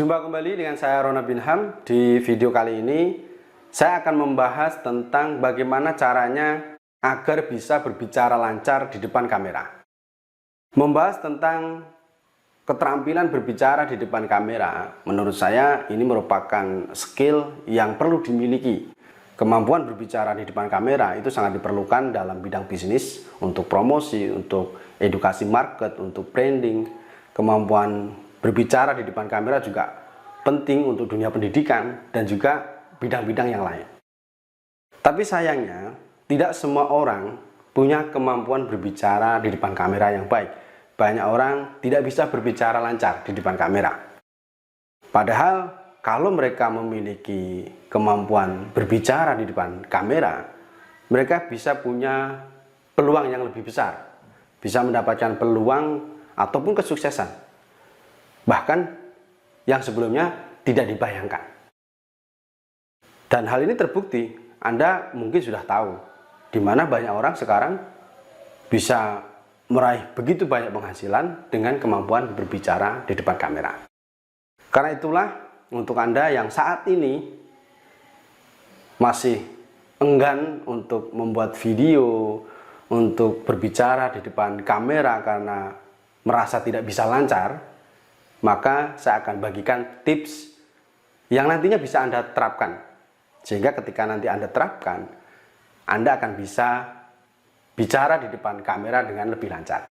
Jumpa kembali dengan saya Ronald bin Ham. Di video kali ini saya akan membahas tentang bagaimana caranya agar bisa berbicara lancar di depan kamera. Membahas tentang keterampilan berbicara di depan kamera, menurut saya ini merupakan skill yang perlu dimiliki. Kemampuan berbicara di depan kamera itu sangat diperlukan dalam bidang bisnis, untuk promosi, untuk edukasi market, untuk branding. Kemampuan berbicara di depan kamera juga penting untuk dunia pendidikan dan juga bidang-bidang yang lain. Tapi sayangnya, tidak semua orang punya kemampuan berbicara di depan kamera yang baik. Banyak orang tidak bisa berbicara lancar di depan kamera. Padahal, kalau mereka memiliki kemampuan berbicara di depan kamera, mereka bisa punya peluang yang lebih besar. Bisa mendapatkan peluang ataupun kesuksesan. Bahkan yang sebelumnya tidak dibayangkan. Dan hal ini terbukti, Anda mungkin sudah tahu, di mana banyak orang sekarang bisa meraih begitu banyak penghasilan dengan kemampuan berbicara di depan kamera. Karena itulah, untuk Anda yang saat ini masih enggan untuk membuat video, untuk berbicara di depan kamera karena merasa tidak bisa lancar, maka saya akan bagikan tips yang nantinya bisa Anda terapkan. Sehingga ketika nanti Anda terapkan, Anda akan bisa bicara di depan kamera dengan lebih lancar.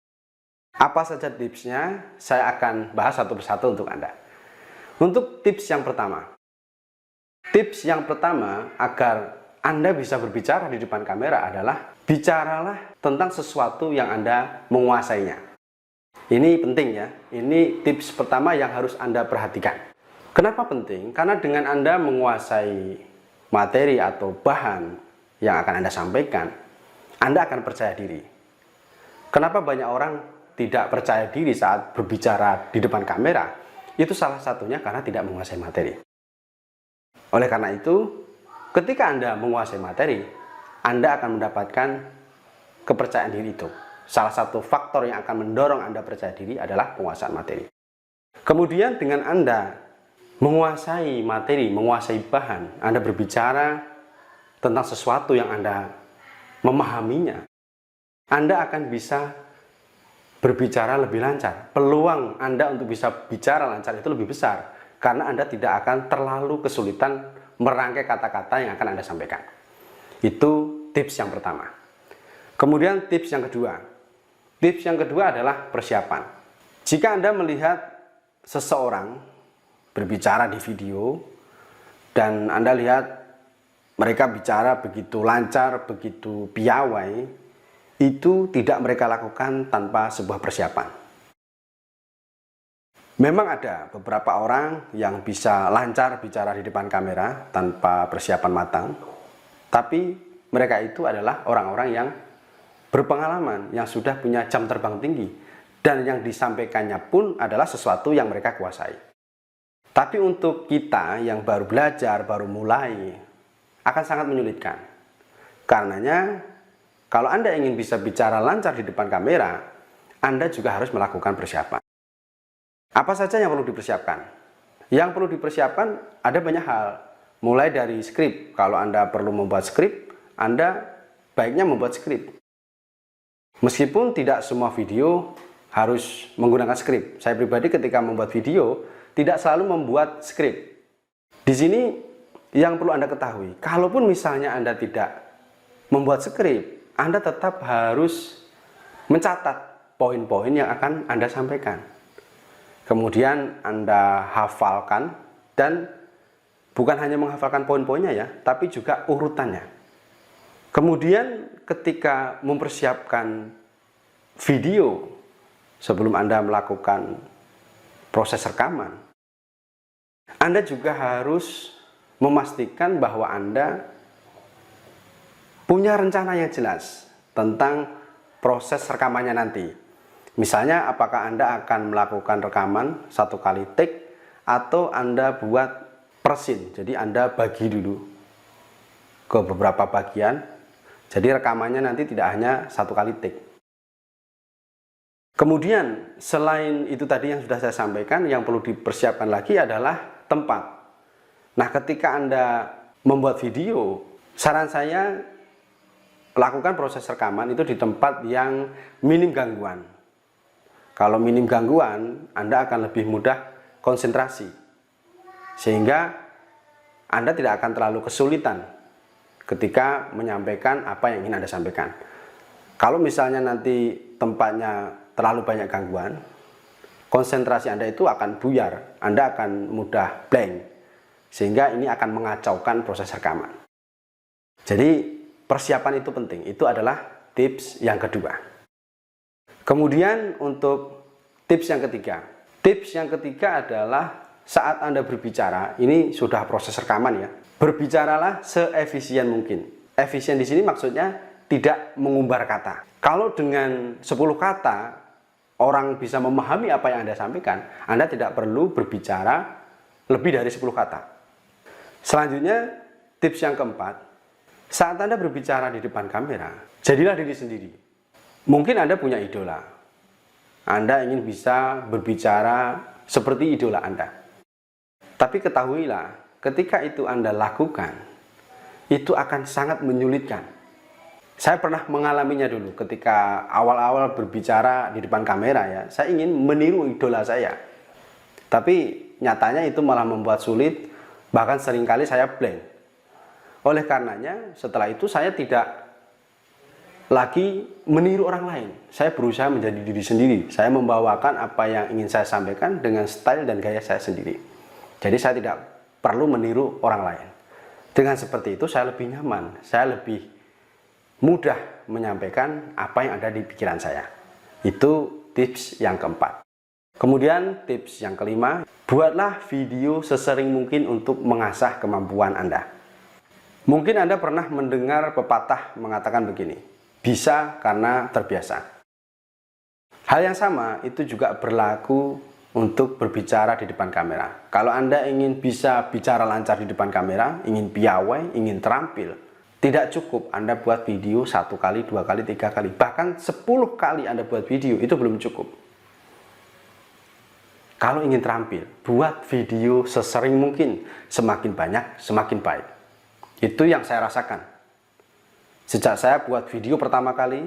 Apa saja tipsnya? Saya akan bahas satu persatu untuk Anda. Untuk tips yang pertama. Tips yang pertama agar Anda bisa berbicara di depan kamera adalah bicaralah tentang sesuatu yang Anda menguasainya. Ini penting ya, ini tips pertama yang harus Anda perhatikan. Kenapa penting? Karena dengan Anda menguasai materi atau bahan yang akan Anda sampaikan, Anda akan percaya diri. Kenapa banyak orang tidak percaya diri saat berbicara di depan kamera? Itu salah satunya karena tidak menguasai materi. Oleh karena itu, ketika Anda menguasai materi, Anda akan mendapatkan kepercayaan diri itu. Salah satu faktor yang akan mendorong Anda percaya diri adalah penguasaan materi. Kemudian dengan Anda menguasai materi, menguasai bahan, Anda berbicara tentang sesuatu yang Anda memahaminya, Anda akan bisa berbicara lebih lancar. Peluang Anda untuk bisa bicara lancar itu lebih besar, karena Anda tidak akan terlalu kesulitan merangkai kata-kata yang akan Anda sampaikan. Itu tips yang pertama. Kemudian tips yang kedua. Tips yang kedua adalah persiapan. Jika Anda melihat seseorang berbicara di video dan Anda lihat mereka bicara begitu lancar, begitu piawai, itu tidak mereka lakukan tanpa sebuah persiapan. Memang ada beberapa orang yang bisa lancar bicara di depan kamera tanpa persiapan matang, tapi mereka itu adalah orang-orang yang berpengalaman, yang sudah punya jam terbang tinggi, dan yang disampaikannya pun adalah sesuatu yang mereka kuasai. Tapi untuk kita yang baru belajar, baru mulai, akan sangat menyulitkan. Karenanya, kalau Anda ingin bisa bicara lancar di depan kamera, Anda juga harus melakukan persiapan. Apa saja yang perlu dipersiapkan? Yang perlu dipersiapkan ada banyak hal. Mulai dari skrip. Kalau Anda perlu membuat skrip, Anda baiknya membuat skrip. Meskipun tidak semua video harus menggunakan skrip. Saya pribadi ketika membuat video, tidak selalu membuat skrip. Di sini yang perlu Anda ketahui, kalaupun misalnya Anda tidak membuat skrip, Anda tetap harus mencatat poin-poin yang akan Anda sampaikan. Kemudian Anda hafalkan, dan bukan hanya menghafalkan poin-poinnya ya, tapi juga urutannya. Kemudian ketika mempersiapkan video sebelum Anda melakukan proses rekaman, Anda juga harus memastikan bahwa Anda punya rencana yang jelas tentang proses rekamannya nanti. Misalnya apakah Anda akan melakukan rekaman satu kali take atau Anda buat per scene. Jadi Anda bagi dulu ke beberapa bagian. Jadi rekamannya nanti tidak hanya satu kali take. Kemudian selain itu tadi yang sudah saya sampaikan, yang perlu dipersiapkan lagi adalah tempat. Nah, ketika Anda membuat video, saran saya lakukan proses rekaman itu di tempat yang minim gangguan. Kalau minim gangguan, Anda akan lebih mudah konsentrasi, sehingga Anda tidak akan terlalu kesulitan ketika menyampaikan apa yang ingin Anda sampaikan. Kalau misalnya nanti tempatnya terlalu banyak gangguan, konsentrasi Anda itu akan buyar, Anda akan mudah blank, sehingga ini akan mengacaukan proses rekaman. Jadi persiapan itu penting, itu adalah tips yang kedua. Kemudian untuk tips yang ketiga adalah saat Anda berbicara, ini sudah proses rekaman ya, berbicaralah seefisien mungkin. Efisien di sini maksudnya tidak mengumbar kata. Kalau dengan 10 kata orang bisa memahami apa yang Anda sampaikan, Anda tidak perlu berbicara lebih dari 10 kata. Selanjutnya, tips yang keempat, saat Anda berbicara di depan kamera, jadilah diri sendiri. Mungkin Anda punya idola. Anda ingin bisa berbicara seperti idola Anda. Tapi ketahuilah, ketika itu Anda lakukan, itu akan sangat menyulitkan. Saya pernah mengalaminya dulu ketika awal-awal berbicara di depan kamera ya. Saya ingin meniru idola saya. Tapi nyatanya itu malah membuat sulit, bahkan seringkali saya blank. Oleh karenanya setelah itu saya tidak lagi meniru orang lain. Saya berusaha menjadi diri sendiri. Saya membawakan apa yang ingin saya sampaikan dengan style dan gaya saya sendiri. Jadi saya tidak perlu meniru orang lain. Dengan seperti itu saya lebih nyaman, saya lebih mudah menyampaikan apa yang ada di pikiran saya. Itu tips yang keempat. Kemudian tips yang kelima, buatlah video sesering mungkin untuk mengasah kemampuan Anda. Mungkin Anda pernah mendengar pepatah mengatakan begini, bisa karena terbiasa. Hal yang sama itu juga berlaku untuk berbicara di depan kamera. Kalau Anda ingin bisa bicara lancar di depan kamera, ingin piawai, ingin terampil, tidak cukup Anda buat video 1 kali, 2 kali, 3 kali, bahkan 10 kali Anda buat video, itu belum cukup. Kalau ingin terampil, buat video sesering mungkin, semakin banyak, semakin baik. Itu yang saya rasakan. Sejak saya buat video pertama kali,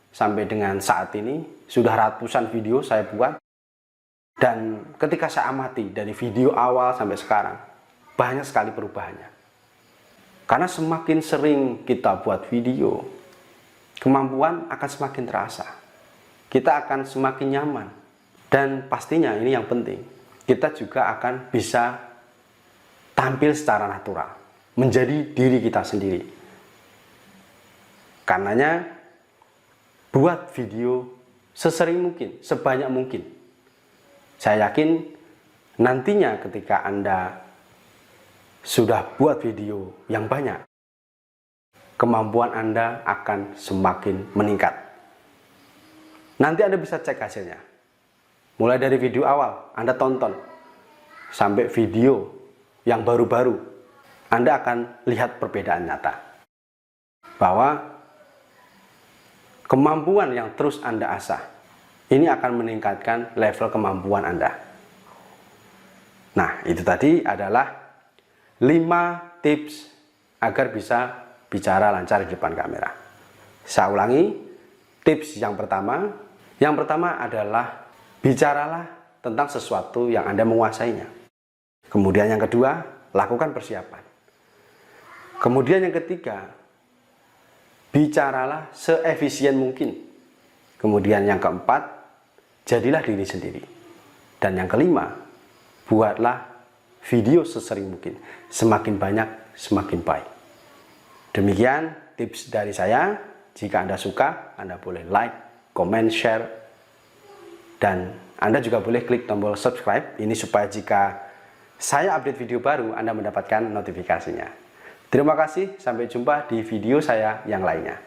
sampai dengan saat ini, sudah ratusan video saya buat. Dan ketika saya amati dari video awal sampai sekarang, banyak sekali perubahannya. Karena semakin sering kita buat video, kemampuan akan semakin terasa. Kita akan semakin nyaman. Dan pastinya ini yang penting, kita juga akan bisa tampil secara natural, menjadi diri kita sendiri. Karenanya, buat video sesering mungkin, sebanyak mungkin. Saya yakin nantinya ketika Anda sudah buat video yang banyak, kemampuan Anda akan semakin meningkat. Nanti Anda bisa cek hasilnya. Mulai dari video awal Anda tonton, sampai video yang baru-baru, Anda akan lihat perbedaan nyata. Bahwa kemampuan yang terus Anda asah, ini akan meningkatkan level kemampuan Anda. Nah, itu tadi adalah 5 tips agar bisa bicara lancar di depan kamera. Saya ulangi, tips yang pertama adalah bicaralah tentang sesuatu yang Anda menguasainya. Kemudian yang kedua, lakukan persiapan. Kemudian yang ketiga, bicaralah seefisien mungkin. Kemudian yang keempat, jadilah diri sendiri. Dan yang kelima, buatlah video sesering mungkin, semakin banyak semakin baik. Demikian tips dari saya. Jika Anda suka, Anda boleh like, comment, share, dan Anda juga boleh klik tombol subscribe. Ini supaya jika saya update video baru, Anda mendapatkan notifikasinya. Terima kasih, sampai jumpa di video saya yang lainnya.